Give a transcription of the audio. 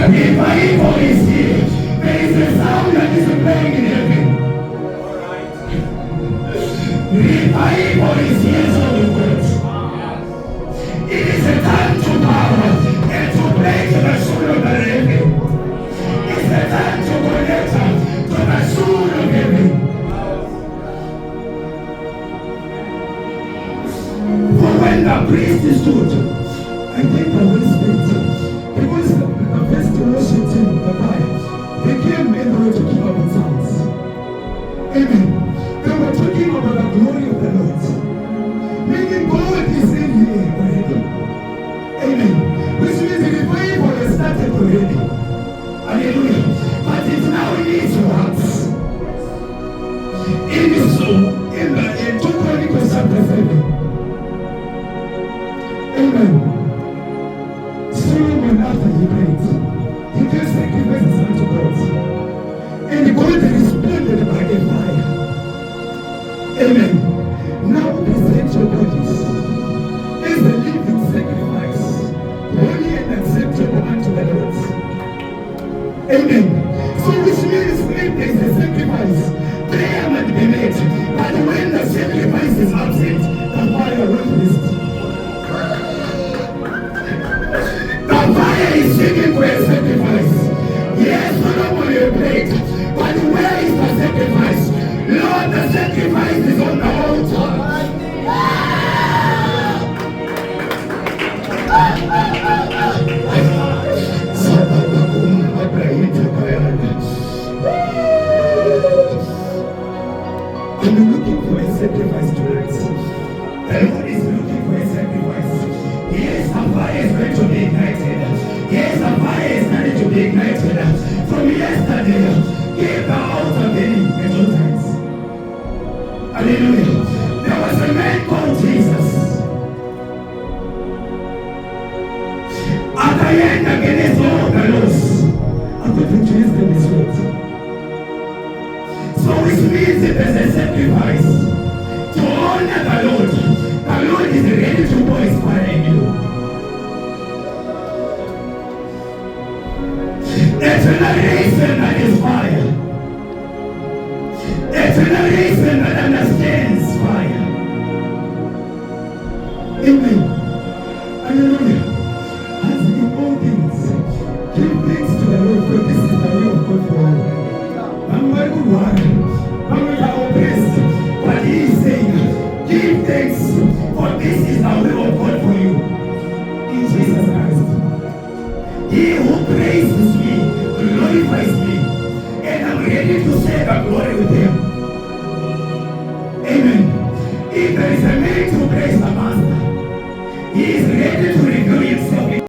Revival is here. There is a sound that is playing in heaven. Revival is here, son of God. It is a time to power and to play to the soul of the living. It's a time to connect to the soul of heaven. For when the priest stood, I think the Holy Spirit, because the first worship team, the choir, they came and they were talking about sounds. Amen. They were talking about the glory of the Lord. Meaning God is in here already. Amen. Which means the revival has started already. Hallelujah. But it now needs your hearts. It is so in 2 Chronicles chapter 7. Amen. Solomon, after he prayed, he gave sacrifices unto God. And God responded by a fire. Amen. Now present your bodies as a living sacrifice, holy and acceptable unto the Lord. Amen. So which means if there is a sacrifice, prayer might be made. But when the sacrifice is absent, the fire will rest. The fire is seeking for a sacrifice. Yes, Solomon will prayed, but where is the sacrifice? Lord, the sacrifice is on the altar. I'm looking for a sacrifice tonight. The Lord is looking for a sacrifice. Yes, the fire is going to be ignited. Yes, the fire is going to be ignited. From yesterday, give the altar burning at all times. Hallelujah. There was a man called Jesus. Akaenda against all the laws. According to his word. So it means that there's a sacrifice to honor the Lord. The Lord is ready to pour his fire in you. A generation that is fire. A generation that understands fire. Amen. Hallelujah. As in all things, give thanks to the Lord, for this is the will of God for all. I'm very good one. I'm going to oppress what he is saying. Give thanks, for this is the will of God for you. In Jesus Christ. He who praises me glorifies me, and I'm ready to share the glory with him.